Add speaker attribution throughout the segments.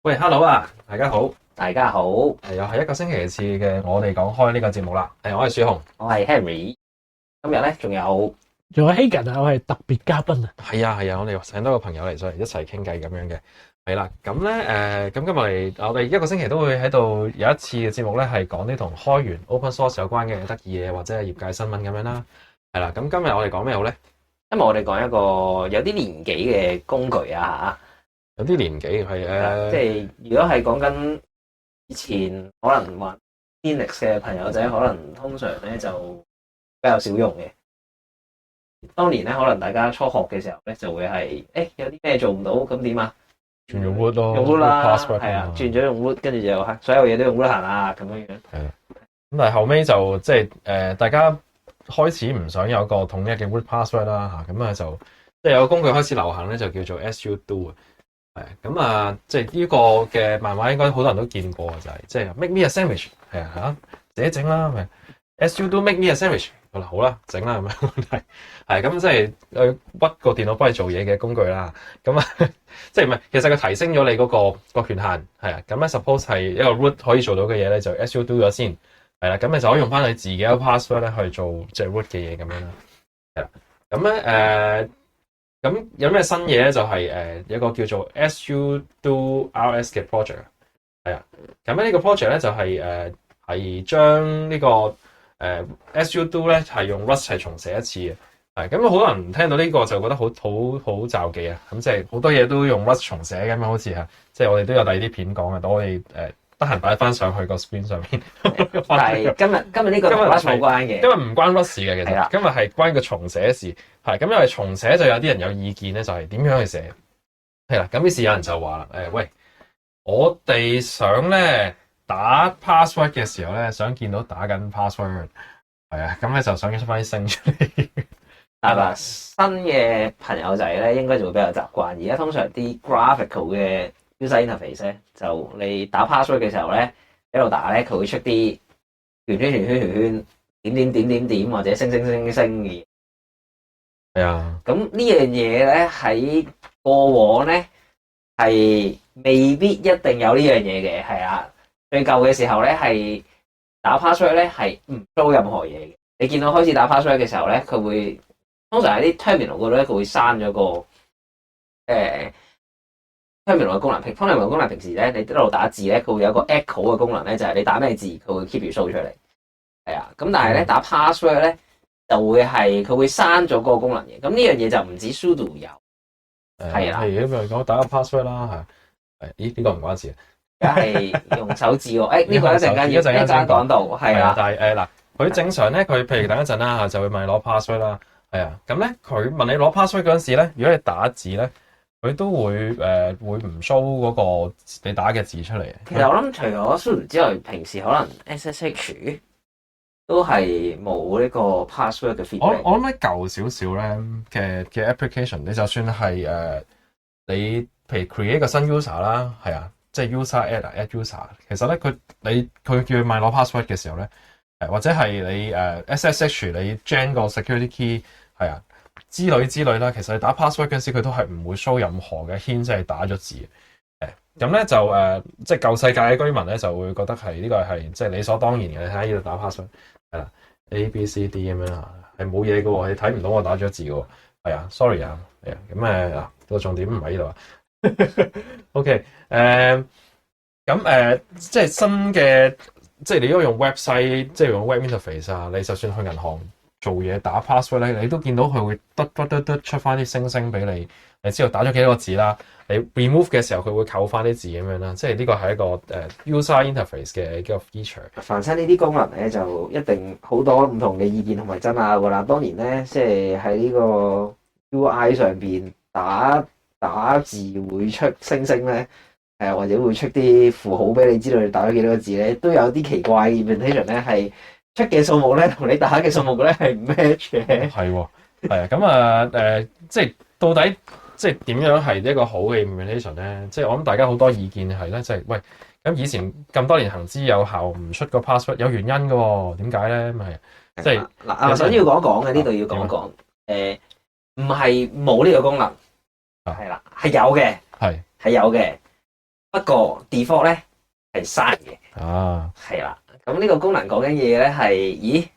Speaker 1: 喂，hello 啊，大家好，
Speaker 2: 大家好，我
Speaker 1: 又係一個星期次嘅我哋講開呢個節目啦。我係樹雄，
Speaker 2: 係 Henry。今日咧仲有
Speaker 3: Hagen 啊，我係特別嘉賓啊。
Speaker 1: 係啊，我哋請多個朋友嚟上嚟一齊傾偈咁樣嘅。係啦，咁咧咁今日我哋一個星期都會喺度有一次嘅節目咧，係講啲同開源 open source 有關嘅得意嘢或者係業界新聞咁樣啦。係啦，咁今日我哋講咩好咧？
Speaker 2: 今日我哋講一個有啲年紀嘅工具啊
Speaker 1: 有啲年紀係
Speaker 2: 即係如果係講緊以前可能玩 Linux 嘅朋友仔，可能通常咧就比較少用嘅。當年咧，可能大家初學嘅時候咧，就會係有啲咩做唔到，咁點啊？
Speaker 1: 轉用 Root 咯，
Speaker 2: 用 Root 啦，
Speaker 1: password
Speaker 2: 係啊，轉咗用 Root，跟住就所有嘢都用 Root 行啦，咁樣樣。
Speaker 1: 係啦，咁但係後尾就即係大家開始唔想有個統一嘅 root password 啦嚇，咁就即係有個工具開始流行咧，就叫做 sudo 啊，係咁啊，即係呢個嘅漫畫應該好多人都見過，就係即係 make me a sandwich 係啊嚇，自己整啦，咪 sudo make me a sandwich 好啦，整啦咁樣係咁即係屈個電腦幫你做嘢嘅工具啦，咁啊即係唔係其實佢提升咗你嗰個權限係啊，咁咧 suppose 係一個 root 可以做到嘅嘢咧，就 sudo 咗先。係啦，咁你就可以用翻你自己嘅 password 咧去做即係 root 嘅嘢咁樣啦。係啦，咁咧咁有咩新嘢咧？就係有一個叫做 sudo rs 嘅 project。係啊，咁咧呢個 project 咧就係將呢個sudo 咧係用 Rust 係重寫一次嘅。係咁好多人聽到呢個就覺得好罩忌啊！咁即係好多嘢都用 Rust 重寫咁樣，好似嚇，即係我哋都有第二啲片講嘅，等我哋得閒擺翻上去個 screen 上面。
Speaker 2: 但係今日呢個同 Rust 冇關嘅，
Speaker 1: 今日唔關 Rust 事嘅，其實
Speaker 2: 係
Speaker 1: 今日係關個重寫事。係咁，因為重寫就有啲人有意見咧，就係點樣去寫。係啦，咁於是有人就話啦，喂，我哋想咧打 password 嘅時候咧，想見到打緊 password， 係啊，咁咧就想出翻啲聲出嚟。
Speaker 2: 係嘛？新嘅朋友仔咧，應該就會比較習慣。而家通常啲 graphical 嘅 user interface 咧，就你打 password 嘅時候咧，一路打咧，佢會出啲圓圈、點或者星嘅嘢。
Speaker 1: 係啊，
Speaker 2: 咁呢樣嘢咧喺過往咧係未必一定有呢樣嘢嘅，係啊。最舊嘅時候咧係打 password 咧係唔 show 任何嘢嘅。你見到開始打 password 嘅時候咧，佢會通常喺啲 terminal 嗰度咧，佢會刪咗個terminal 嘅功能。terminal 嘅功能平時咧，你一路打字咧，佢會有個 echo 嘅功能咧，就係你打咩字，佢會 keep 住 show 出嚟。係啊，咁但係咧打 password 咧就會係佢會刪咗嗰個功能嘅。咁呢樣嘢就唔止 sudo 有，係啦。
Speaker 1: 譬如講打個 password 啦，係咦呢個唔關事啊，
Speaker 2: 梗係用手指喎。呢個一陣間講到係啦。
Speaker 1: 但係嗱，佢正常咧，佢譬如等一陣啦，就會問你攞 password 啦。係啊，咁咧佢問你攞 password 嗰陣時咧，如果你打字咧，佢都會唔 show 嗰個你打嘅字出嚟。
Speaker 2: 其實我諗除咗 sudo 之外，平時可能 SSH 都係冇呢個 password 嘅 feedback。
Speaker 1: 我諗咧舊少少咧嘅 application， 你就算係你譬如 create 一個新 user 啦，係啊，即係 user add user， 其實咧佢叫你問攞 password 嘅時候咧，或者係你SSH 你 gen 個 security key 係啊之類啦，其實你打 password 嗰陣時佢都係唔會 show 任何嘅 hint，即係打咗字。咁咧就即係舊世界嘅居民咧就會覺得係呢個係即係理所當然嘅。你睇下呢度打 password 係啦 A B C D 咁樣啊，係冇嘢嘅喎，你睇唔到我打咗字嘅喎。係啊 sorry 啊，係啊，咁個重點唔喺呢度啊。OK 咁即係新嘅，即係你如果用 website， 即係用 web interface 啊，你就算去銀行做嘢打 password 咧，你都見到佢會得出翻啲星俾你，你知道打咗幾多個字啦。你 remove 嘅時候，佢會扣翻啲字咁樣啦。即係呢個係一個user interface 嘅一個 feature。
Speaker 2: 凡親呢啲功能咧，就一定好多唔同嘅意見同埋爭拗噶啦。當然咧，即係喺呢個 UI 上邊打字會出星咧，或者會出啲符號俾你知道你打咗幾多個字咧，都有啲奇怪嘅 implementation 咧，係出嘅數目咧同你打嘅數目咧係唔 match 嘅。係
Speaker 1: 喎，係啊，咁即係到底即係點樣係一個好嘅 implementation 咧？即係我諗大家好多意見係咧，即係喂咁以前咁多年行之有效，唔出個 password 有原因嘅喎，點解咧？咪即係
Speaker 2: 嗱，我想要講嘅呢度要講講，唔係冇呢個功能，係啦，係有嘅，係有嘅。不過 default 咧係刪嘅，
Speaker 1: 啊，
Speaker 2: 係啦。咁呢個功能講緊嘢咧係，咦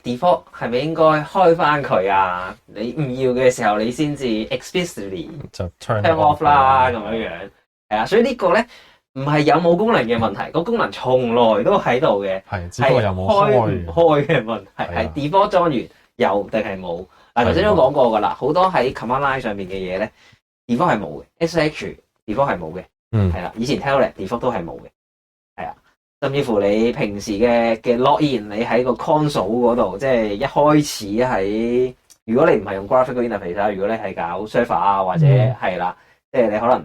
Speaker 2: default 係咪應該開翻佢啊？你唔要嘅時候，你先至 explicitly
Speaker 1: 就 turn
Speaker 2: off 啦咁樣樣。係啊，所以呢個咧唔係有冇功能嘅問題，個功能從來都喺度嘅，
Speaker 1: 係只不過有冇
Speaker 2: 開唔
Speaker 1: 開。
Speaker 2: 開嘅問題，係 default 裝完有定係冇。嗱頭先都講過㗎啦，好多喺 command line 上面嘅嘢咧 default 係冇嘅 ，SH default 係冇嘅，係啦，以前 Telnet default 都係冇嘅，係啊。甚至乎你平時嘅 login， 你喺個 console 嗰度，即係一開始喺，如果你唔係用 graphical interface 啦，如果你係搞 server 啊或者係啦，即係你可能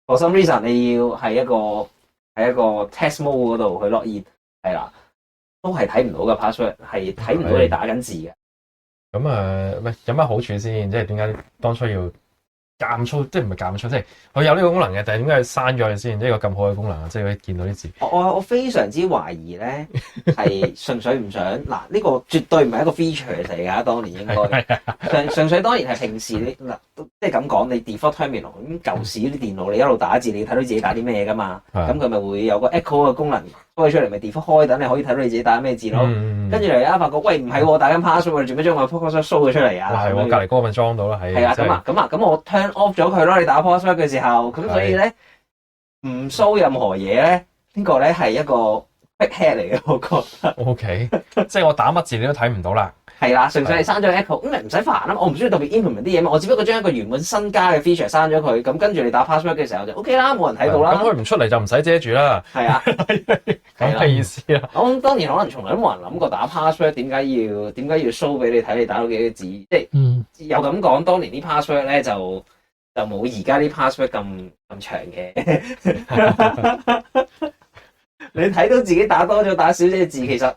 Speaker 2: for some reason 你要喺一個 test mode 嗰度去 login， 係啦，都係睇唔到嘅 password， 係睇唔到你打緊字嘅。
Speaker 1: 咁喂，有乜好處先？即係點解當初要減粗？即係唔係減粗？即係佢有呢個功能嘅，但係點解要刪咗佢先？呢個咁好嘅功能啊！即係可以見到啲字。
Speaker 2: 我非常之懷疑咧，係純粹唔想嗱，呢個絕對唔係一個 feature 嚟㗎，當年應該純粹當然係平時你嗱，即係咁講，你 default terminal 咁舊時啲電腦你一路打字，你睇到自己打啲咩㗎嘛？咁佢咪會有個 echo 嘅功能開出嚟，咪 default 開等你可以睇到你自己打咩字咯。跟住嚟一發覺，喂唔係喎，打緊 password，你做咩將我 password show 咗出嚟啊？
Speaker 1: 係我隔離嗰個咪裝到啦，係
Speaker 2: 啊，咁我 turn off 咗佢咯。你打 password 嘅時候，咁所以咧唔 show 任何嘢咧，呢個咧係一個 big head 嚟嘅，我覺得。
Speaker 1: OK， 即係我打乜字你都睇唔到啦。
Speaker 2: 係啦，純粹係刪咗 echo，咁你唔使煩啊！我唔需要特別 implement 啲嘢嘛，我只不過將一個原本新加嘅 feature 刪咗佢，咁跟住你打 password 嘅時候就 OK 啦，冇人睇到啦。
Speaker 1: 咁佢唔出嚟就唔使遮住啦。
Speaker 2: 係啊，
Speaker 1: 咁嘅意思啊。
Speaker 2: 咁當然可能從來都冇人諗過打 password 點解要 show 俾你睇你打到幾個字，即係又咁講，當年啲 password 咧就冇而家啲 password 咁長嘅。你睇到自己打多咗打少隻字，其實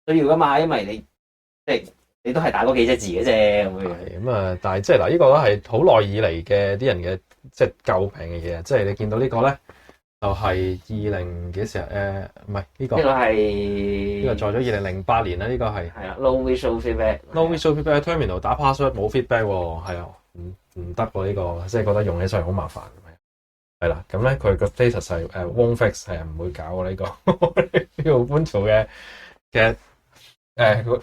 Speaker 2: 需要噶嘛，因為你即係你都係打嗰幾隻字嘅啫咁樣。
Speaker 1: 咁啊，但係即係嗱，呢個都係好耐以嚟嘅啲人嘅即係詬病嘅嘢，即係你見到呢個咧，就係20幾時唔係呢個。呢個
Speaker 2: 係
Speaker 1: 呢個在咗2008年啦，呢個係。
Speaker 2: 係啊 ，no visual feedback。no
Speaker 1: visual feedback terminal 打 password 冇 feedback 喎，係啊，唔得喎呢個，即係覺得用起上嚟好麻煩。係啦，咁咧佢個 status 係won't fix， 係唔會搞喎呢個呢個 Ubuntu 嘅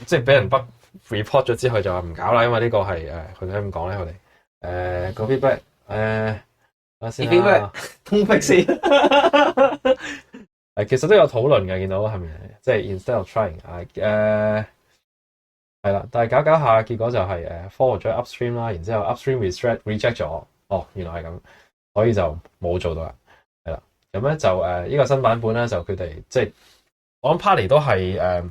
Speaker 1: 即係俾人 bug report 咗之後就話唔搞啦，因為呢個係佢點講咧？我哋個 feedback 等先啦，
Speaker 2: 通 fix 先。
Speaker 1: 其實都有討論嘅，見到係咪？即係 instead of trying 係啦，但係搞下結果就係follow 咗 upstream 啦，然之後 upstream reject 咗，哦原來係咁。所以就冇做到啦，係啦，咁咧就呢個新版本咧就佢哋即係我諗 party 都係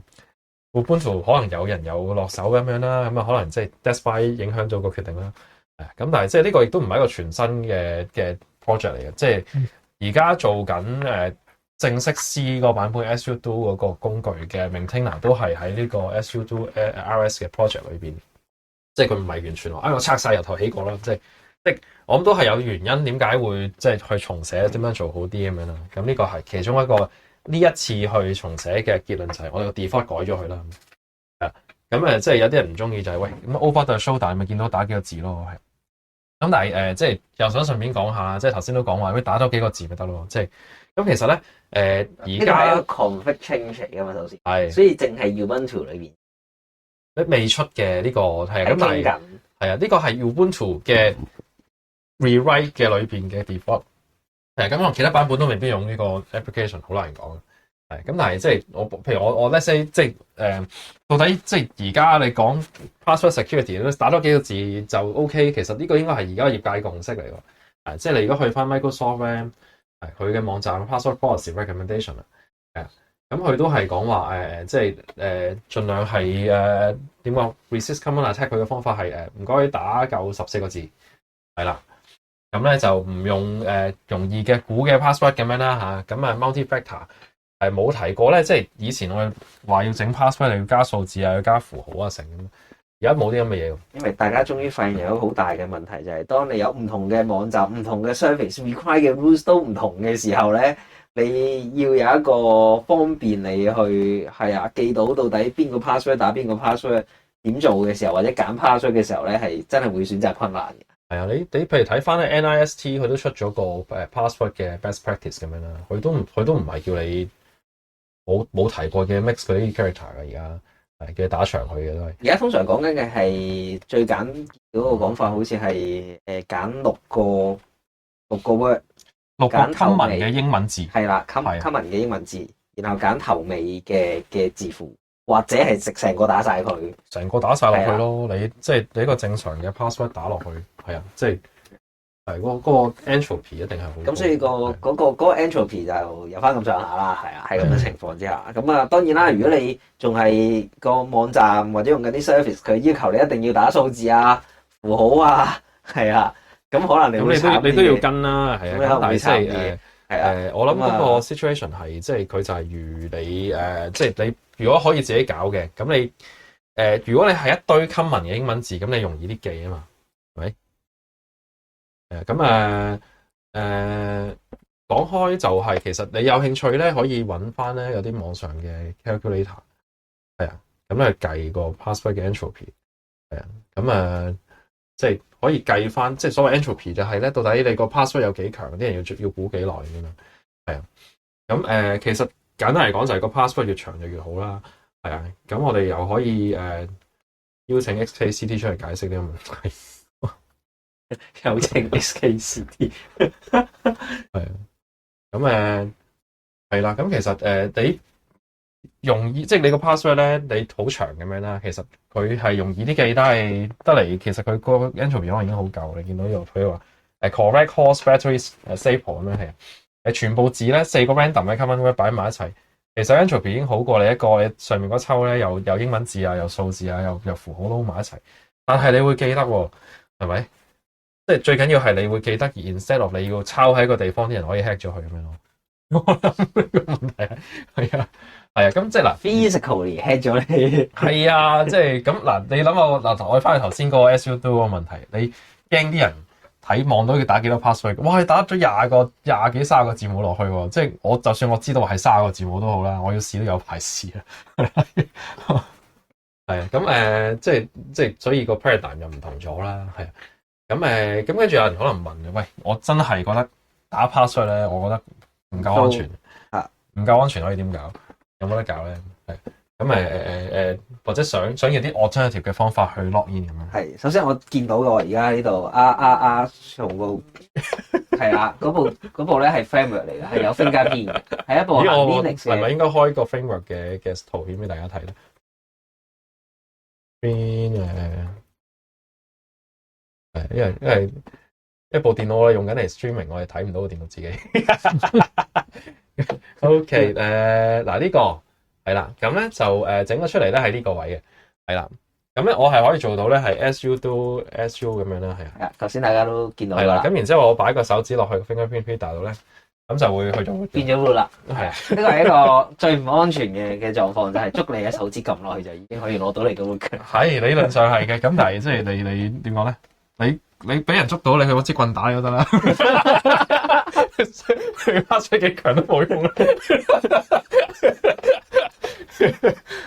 Speaker 1: Ubuntu 可能有人有落手咁樣啦，咁啊可能即係 despite 影響咗個決定啦，咁但係即係呢個亦都唔係一個全新嘅 project 嚟嘅，即係而家做緊正式 C 個版本 SU2 嗰個工具嘅 maintainer 都係喺呢個 SU2 RS 嘅 project 裏邊，即係佢唔係完全話我拆晒由頭起過啦，即係我諗都係有原因，點解會即係去重寫，點樣做好啲咁樣啦。咁呢個係其中一個呢一次去重寫嘅結論就係我哋個 default 改咗佢啦。咁即係有啲人唔中意就係喂咁 over the shoulder 咪見到打幾個字咯，係。咁但係即係又想順便講下，即係頭先都講話，喂打多幾個字咪得咯，即係咁其實咧而家
Speaker 2: 係一個 config change 嚟㗎嘛，首先
Speaker 1: 係，
Speaker 2: 所以淨係 Ubuntu 裏邊
Speaker 1: 未出嘅呢個係咁，但係
Speaker 2: 係
Speaker 1: 啊，呢個係 Ubuntu 嘅 rewrite 嘅裏邊嘅 default， 咁可能其他版本都未必用呢個 application， 好難講。咁但係即係譬如我 let's say 即係到底即係而家你講 password security 都打多幾個字就 OK， 其實呢個應該係而家業界共識嚟㗎。即係你如果去翻 Microsoft 咧，佢嘅網站 password policy recommendation 咁佢都係講話即係盡量係點講 resist common attack， 佢嘅方法係唔該打夠14個字，係啦。咁咧就唔用容易嘅估嘅 password 咁樣啦嚇，咁multi-factor 係冇提過咧，即係以前我哋話要整 password 要加數字啊，要加符號啊成咁，而家冇啲咁嘅嘢。因
Speaker 2: 為大家終於發現有一個好大嘅問題，就係當你有唔同嘅網站、唔同嘅 service require 嘅 rules 都唔同嘅時候咧，你要有一個方便你去記到底邊個 password 打邊個 password 點做嘅時候，或者揀 password 嘅時候咧，係真係會選擇困難嘅。
Speaker 1: 係啊，你譬如睇翻咧 NIST 佢都出咗個password 嘅 best practice 咁樣啦，佢都唔係叫你冇提過嘅 mix 嗰啲 character 嘅，而家係叫你打長佢嘅都係。
Speaker 2: 而家通常講緊嘅係最簡嗰個講法，好似係揀六個 word，
Speaker 1: 6個 common 嘅英文字，
Speaker 2: 係啦，common 嘅英文字，然後揀頭尾嘅字符，或者係成個打晒佢，
Speaker 1: 成個打晒落去咯。你即係你一個正常嘅 password 打落去，係啊，即係嗰個 entropy 一定係好高。
Speaker 2: 咁所以嗰個 entropy 就有翻咁上下啦，係啊，係咁嘅情況之下。咁啊，當然啦，如果你仲係個網站或者用緊啲 service，佢要求你一定要打數字啊、符號啊，係啊，咁可能
Speaker 1: 你都要跟啦，係啊，但係即係我諗嗰個 situation 係即係佢就係如你即係你如果可以自己搞嘅，咁你如果你係一堆 common 嘅英文字，咁你容易啲記啊嘛，係咪？咁講開就係其實你有興趣咧，可以揾翻咧有啲網上嘅 calculator 係啊，咁咧計個 password 嘅 entropy 係啊，咁即係可以計翻，即係所謂 entropy 就係咧，到底你個 password 有幾強，啲人要估幾耐咁樣，係啊，咁其實簡單嚟講就係個 password 越長就越好啦，係啊，咁我哋又可以邀請 XKCT 出嚟解釋呢個問題。
Speaker 2: 有請 SKCT
Speaker 1: 係啊，咁係啦，咁其實你容易即係你個 password 咧，你好長咁樣啦，其實佢係容易啲記得係得嚟，其實佢個 entropy 可能已經好夠，你見到呢度佢話correct horse battery staple 咁樣係全部字咧4個 random 嘅 common word 擺埋一齊，其實 entropy 已經好過你一個上面嗰抽咧有英文字啊，有數字啊，有符號撈埋一齊，但係你會記得喎，係咪？即係最緊要係你會記得，而 instead of 你要抄喺個地方，啲人可以 hack 咗佢咁樣咯。我諗呢個問題係啊，咁即係嗱
Speaker 2: physically hack 咗你。係
Speaker 1: 啊，即係咁嗱，你諗下嗱，我翻去頭先嗰個 SU do 嗰個問題，你驚啲人睇望到佢打幾多 password， 哇，你打咗廿幾30個字母落去喎，即係我就算我知道係30個字母都好啦，我要試都有排試啊。係啊，咁即係所以個 paradigm 又唔同咗啦，係啊。咁跟住有人可能問嘅，喂，我真係覺得打 password 咧，我覺得唔夠安全，唔夠安全可以點搞？有冇得搞咧？係咁或者想要啲 alternative 嘅方法去 log in 咁樣。係，
Speaker 2: 首先我見到嘅喎，而家呢度從部係啦，嗰部咧係 framework 嚟嘅，係有 fingerprint 嘅，係一部 Linux 嘅。
Speaker 1: 係咪應該開個 framework 嘅圖片俾大家睇咧？因為一部電腦我用緊嚟 streaming， 我哋睇唔到個電腦自己。OK， 嗱呢個係啦，咁咧就整咗出嚟咧喺呢個位嘅，係啦，咁咧我係可以做到咧係 SU do SU 咁樣啦，係啊。頭先大家都見到啦。咁然之後我擺個手指落去 fingerprint reader 度咧，咁就會去到
Speaker 2: 變咗 root 啦。係啊，呢個係一個最唔安全嘅狀況，就係捉你嘅手指撳落去就已經可以攞到你個 root。係理論上係嘅，咁但係即係你點講咧？你俾人捉到，你去攞支棍打就得啦。佢發出幾強都冇用啦。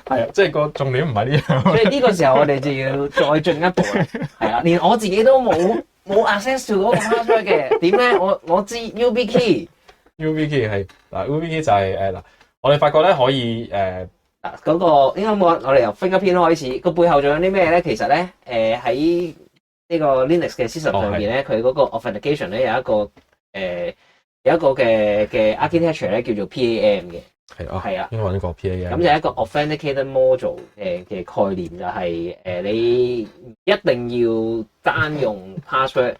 Speaker 2: 係啊，即係個重點唔係呢樣。所以呢個時候我哋就要再進一步啦。係啦，連我自己都冇 access to 嗰個 password 嘅。點咧？我知 UB key。UB key 係嗱 ，UB key 就係嗱，我哋發覺咧可以嗰個應該冇我哋由 fingerprint 開始，個背後仲有啲咩咧？其實咧喺呢個 Linux 嘅 system 上面咧，佢嗰個 authentication 咧有一個嘅 architecture 咧叫做 PAM 嘅，係啊，應該話呢個 PAM。咁就係一個 authenticated module 嘅概念，就係你一定要單用 password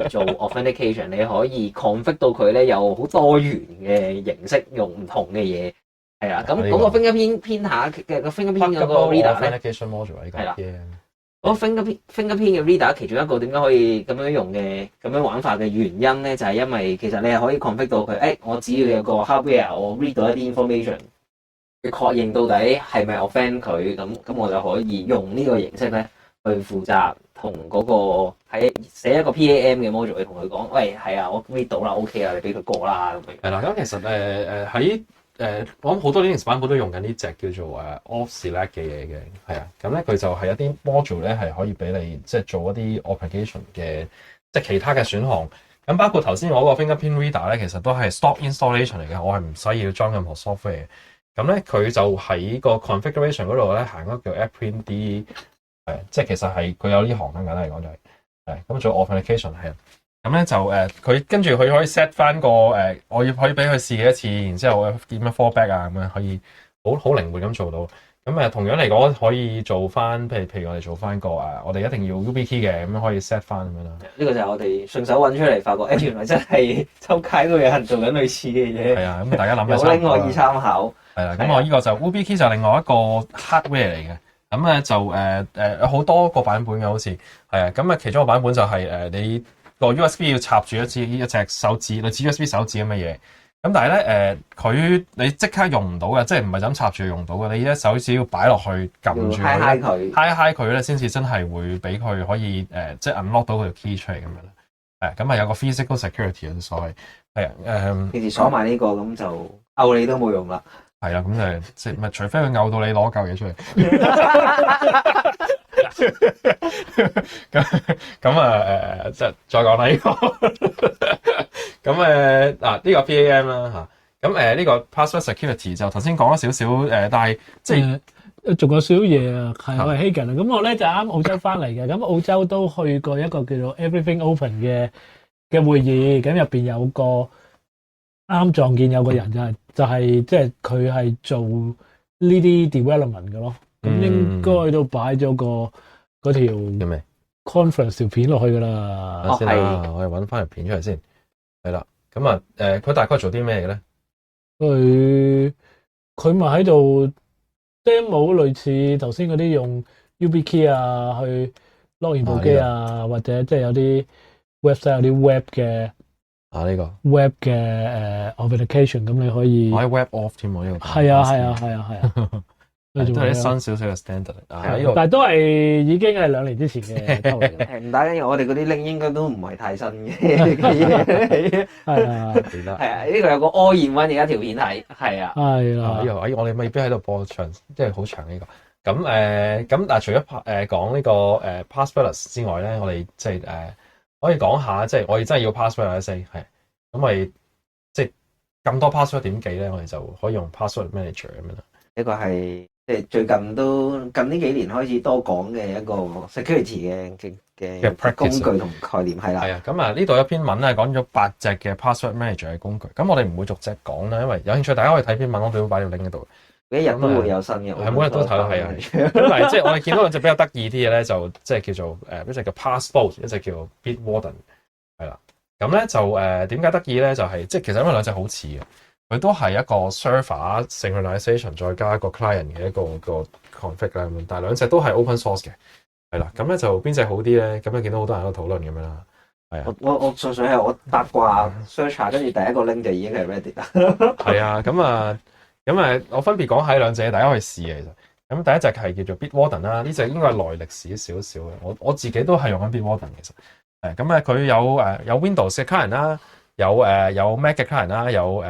Speaker 2: 做 authentication， 你可以 config 到佢咧有好多元嘅形式，用唔同嘅嘢，係啊。咁嗰個 fingerprint 下嘅個 fingerprint 嗰個 reader 咧，係啦。嗰個 fingerprint 嘅 reader 其中一個點解可以咁樣用嘅咁樣玩法嘅原因咧，就係因為其實你係可以 config 到佢，我只要有個 hardware， 我 read 到一啲 information， 去確認到底係咪 offend 佢，咁我就可以用呢個形式咧去負責同嗰個喺寫一個 PAM 嘅 module 去同佢講，喂，係啊，我 read 到啦 ，OK 啊，你俾佢過啦咁樣。係啦，咁其實喺我諗好多 Linux 版本都用緊呢隻叫做off select 嘅嘢嘅，係啊，咁咧佢就係一啲 module 咧係可以俾你即係做一啲 authentication 嘅
Speaker 1: 即係其他嘅選項。咁包括頭先我個 fingerprint reader 咧，其實都係 stock installation 嚟嘅，我係唔使要裝任何 software 嘅。咁咧佢就喺個 configuration 嗰度咧行嗰個叫 AppPrint D， 即係其實係佢有呢行咁簡單嚟講就係咁做 authentication 係。咁咧就佢跟住佢可以 set 翻個我要可以俾佢試幾一次，然之後我點樣 fallback 啊咁樣可以好靈活咁做到。咁同樣嚟講可以做翻，譬如我哋做翻個我哋一定要 YubiKey 嘅，咁樣可以 set 翻咁樣啦。
Speaker 2: 呢個就係我哋順手揾出嚟，發覺原來真係周街都有人做緊類似嘅嘢。
Speaker 1: 係啊，咁大家諗下
Speaker 2: 有拎可以參考。
Speaker 1: 係啦，咁我呢個就 YubiKey 就另外一個 hardware 嚟嘅。咁咧就有好多個版本嘅，好似係啊。咁其中一個版本就係你個 USB 要插住一隻手指，類似 USB 手指咁嘅嘢。咁但係咧佢你即刻用唔到嘅，即係唔係咁插住用到嘅。你一手指要擺落去撳住佢，high佢咧，先至真係會俾佢可以即係 unlock 到佢條 key 出嚟咁樣啦。咁啊有個 physical security 嘅所謂係啊
Speaker 2: 平時鎖埋呢個咁就摳你都冇用啦。
Speaker 1: 係啊，咁即係除非佢嘔到你攞嚿嘢出嚟。咁即係再講啦呢個。咁呢個 PAM 啦嚇。咁呢個 password security 就頭先講咗少少但係即係
Speaker 3: 仲有少少嘢啊，係我係 Hagen 啊。咁我咧就啱澳洲翻嚟嘅，咁澳洲都去過一個叫做 Everything Open 嘅會議，咁入邊有個啱撞見有個人就係即係佢係做呢啲 development 嘅咯，咁應該都擺咗嗰條
Speaker 1: 叫咩
Speaker 3: conference 條片落去噶啦。
Speaker 1: 先啦，我哋揾翻條片出嚟先。係啦，咁佢大概做啲咩嘅咧？
Speaker 3: 佢咪喺度 demo 類似頭先嗰啲用 YubiKey 啊去 login 部機啊，或者即係有啲 website 有啲 web 嘅。
Speaker 1: 呢個
Speaker 3: web 嘅authentication， 咁你可以
Speaker 1: 可以 web off 添喎呢個。
Speaker 3: 係啊，
Speaker 1: 都係啲新少少嘅 standard。
Speaker 3: 但係都係已經係2年之前嘅。
Speaker 2: 唔打緊要，我哋嗰啲 link 應該都唔係太新嘅。係啊，呢個有個 all in one 而家條片睇，係啊，
Speaker 3: 係啦。
Speaker 1: 我哋未必喺度播長，即係好長呢個。咁但係除咗講呢個passwordless 之外咧，我哋即係可以講下，即係我哋真係要 password 係咁我哋即係咁多 password 點記咧？我哋就可以用 password manager 咁樣啦。
Speaker 2: 呢個係即係最近呢幾年開始多講嘅一個 security 嘅工具同概念係啦。
Speaker 1: 係啊，咁呢度有篇文咧講咗8隻嘅 password manager 嘅工具。咁我哋唔會逐隻講啦，因為有興趣大家可以睇篇文，我哋會擺條 link 喺度。
Speaker 2: 每一日都會有新嘅，
Speaker 1: 係每日都睇啦，係啊。咁但係即係我哋見到兩隻比較得意啲嘅咧，就即係叫做一隻叫 Passbolt， 一隻叫 Bitwarden， 係啦。咁咧就點解得意咧？就係即係其實因為兩隻好似嘅，佢都係一個 server synchronization 再加一個 client 嘅一個 config 啦咁樣。但係兩隻都係 open source 嘅，係啦。咁咧就邊隻好啲咧？咁咧見到好多人喺度討論咁樣啦。係啊，
Speaker 2: 我純粹係我八卦 search 下，跟住第一個 link 就已經係 Reddit 啦。
Speaker 1: 係啊，咁我分別講喺兩隻，大家可以試嘅。其實咁第一隻係叫做 Bitwarden 啦，呢隻應該係耐歷史少少嘅。我自己都係用緊 Bitwarden 其實。咁佢有 Windows 嘅 client 啦，有 Mac 嘅 client 啦，有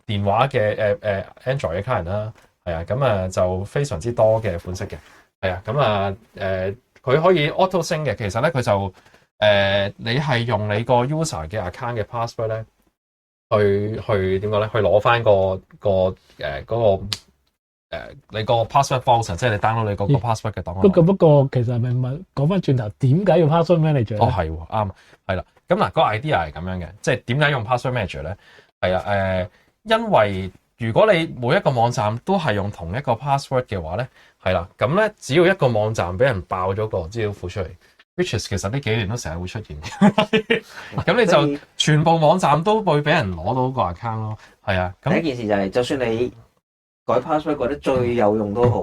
Speaker 1: 電話嘅Android 嘅 client 啦，係啊，咁就非常之多嘅款式嘅，係啊，咁佢可以 auto sync 嘅。其實咧佢就你係用你個 user 嘅 account 嘅 password 咧。去點講咧？去攞翻你個 password vault， 即係你 download 你嗰個 password 嘅檔案。
Speaker 3: 不過其實係咪講翻轉頭，點解要 password manager 咧？
Speaker 1: 係喎，啱，係啦。咁嗱，個 idea 係咁樣嘅，即係點解用 password manager 咧？係啊，因為如果你每一個網站都係用同一個 password 嘅話咧，係啦，咁咧只要一個網站俾人爆咗個資料庫出嚟。which is 其實呢幾年都成日會出現嘅，咁你就全部網站都會俾人攞到個 account 咯，係啊。咁
Speaker 2: 第一件事就係，就算你改 password 改得最有用都好，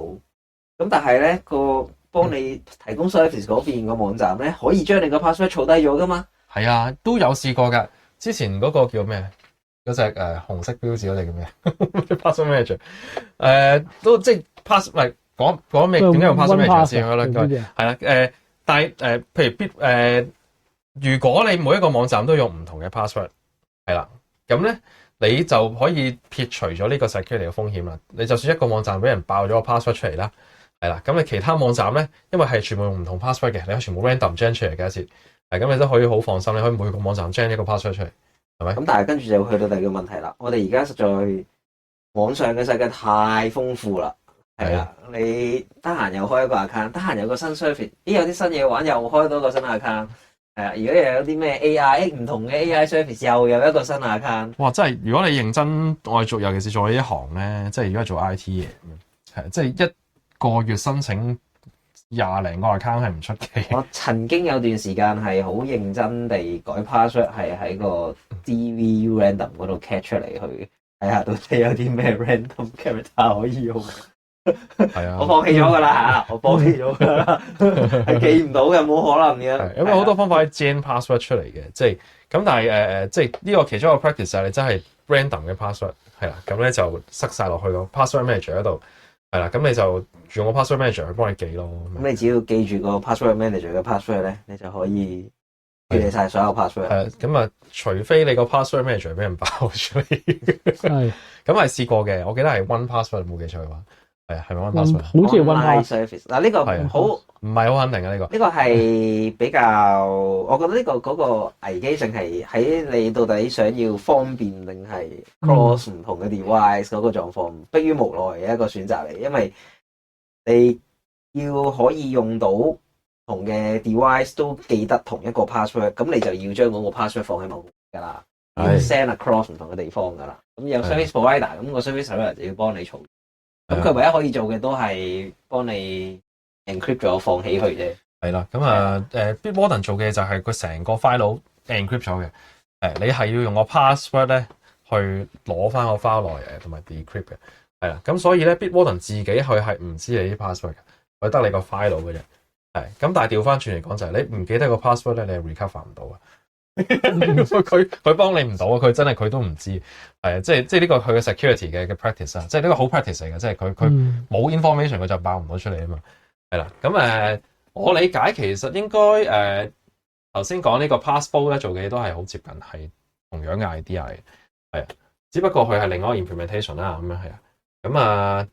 Speaker 2: 咁但係咧個幫你提供 service 嗰邊個網站咧，可以將你個 password 儲低咗噶嘛？
Speaker 1: 係啊，都有試過㗎。之前嗰個叫咩？嗰隻紅色標誌嗰隻叫咩？password manager，都即係 pass 唔係講咩？點解用 password manager 先啦？係啦，但係譬如如果你每一個網站都用唔同嘅 password， 係啦，咁咧你就可以撇除咗呢個 security 嘅風險啦。你就算一個網站俾人爆咗個 password 出嚟啦，係啦，咁你其他網站咧，因為係全部用唔同 password 嘅，你可以全部 random generate 出嚟嘅一次，咁你都可以好放心，你可以每個網站 generate 一個 password 出嚟，係咪？
Speaker 2: 咁但係跟住就去到第二個問題啦。我哋而家實在網上嘅世界太豐富啦，係啊，你得閒又開一個 account，得閒有個新 service，有啲新嘢玩又開多個新 account，係啊，如果又有啲咩 AI 唔同嘅 AI service 又有一個新 account。
Speaker 1: 哇！真係如果你認真我哋做，尤其是做呢一行咧，即係如果係做 IT 嘅，係即係一個月申請20零個 account 係唔出奇。
Speaker 2: 我曾經有段時間係好認真地改 password，係喺個 DVU random 嗰度 catch 出嚟去睇下到底有啲咩 random character 可以用。
Speaker 1: 係啊，
Speaker 2: 我放棄咗㗎啦，我放棄咗㗎啦，係記唔到嘅，冇可能嘅。
Speaker 1: 因為好多方法可以 gen password 出嚟嘅，即係咁，但係即係呢個其中一個 practice 就係你真係 random 嘅 password 係啦，咁咧就塞晒落去個 password manager 嗰度係啦，咁你就用個 password manager 去幫你記咯。
Speaker 2: 咁你只要記住個 password manager 嘅 password 咧，你就可以記你晒所有 password。
Speaker 1: 係咁啊，除非你個 password manager 俾人爆出嚟，係咁係試過嘅，我記得係 one password 冇記錯嘅話。係咪 one password？
Speaker 3: 好似
Speaker 2: one service 嗱，呢個好
Speaker 1: 唔係好肯定嘅呢個。
Speaker 2: 呢個係比較，我覺得呢個嗰個危機性係喺你到底想要方便定係 cross 唔同嘅 device 嗰個狀況，迫於無奈嘅一個選擇嚟，因為你要可以用到同嘅 device 都記得同一個 password， 咁你就要將嗰個 password 放喺某個㗎啦，要 send across 唔同嘅地方㗎啦。咁有 service provider，咁個 service provider 就要幫你嘈。咁佢唯一可以做嘅都係幫你 encrypt 咗放起佢啫。
Speaker 1: 係啦，咁Bitwarden 做嘅就係佢成個 file encrypt 咗嘅。你係要用個 password 咧去攞翻個 file 來同埋 decrypt 嘅。係啦，咁所以咧 Bitwarden 自己佢係唔知你啲 password 嘅，佢得你個 file 嘅啫。係，咁但係調翻轉嚟講就係你唔記得個 password 咧，你係 recover 唔到嘅。佢幫你唔到啊！佢真係佢都唔知，係啊，即係呢個佢嘅 security 嘅 practice 啊，即係呢個好 practice 嚟嘅，即係佢冇 information 佢就爆唔到出嚟啊嘛，係啦，咁我理解其實應該頭先講呢個 Passbook 咧做嘅嘢都係好接近係同樣嘅 idea 嘅，係啊，只不過佢係另外一個 implementation 啦，咁樣係啊，咁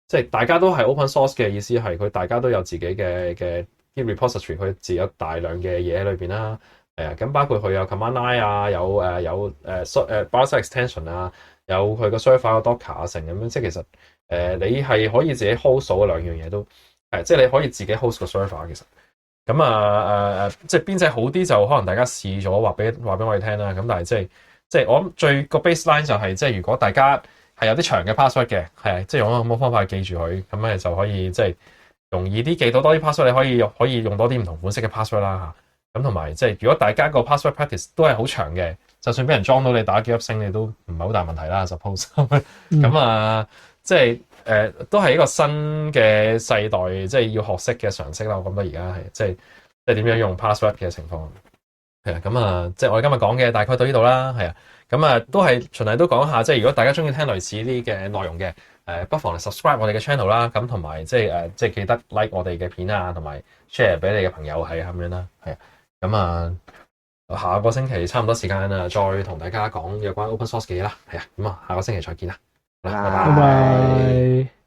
Speaker 1: 即係大家都係 open source 嘅意思係佢大家都有自己嘅 Git repository，佢自有大量嘅嘢喺裏邊啦。係啊，咁包括佢有 command line 啊，有browser extension 啊，有佢個 server 個 docker 啊，成咁樣，即係其實你係可以自己 host 到兩樣嘢都係，即係你可以自己 host 個 server 其實咁即係邊隻好啲就可能大家試咗話俾我哋聽啦。咁但係即係我諗最個 baseline 就係即係如果大家係有啲長嘅 password 嘅，係即係用咁嘅方法去記住佢，咁咧就可以即係容易啲記到多啲 password，你可以用多啲唔同款式嘅 password 啦嚇。咁同埋即係如果大家個 password practice 都係好長嘅，就算俾人裝到你打幾粒星，你都唔係好大問題啦。suppose 咁即係都係一個新嘅世代，即係要學識嘅常識啦。我覺得而家係即係點樣用 password 嘅情況係啊。咁即係我哋今日講嘅大概到呢度啦。係啊，咁都係循例都講下，即係如果大家中意聽類似啲嘅內容嘅，不妨嚟 subscribe 我哋嘅 channel 啦。咁同埋即係記得 like 我哋嘅片啊，同埋 share 俾你嘅朋友係咁樣啦。係啊。咁下個星期差唔多時間再同大家講有關 open source 嘅嘢啦。係啊，咁下個星期再見啦。拜拜。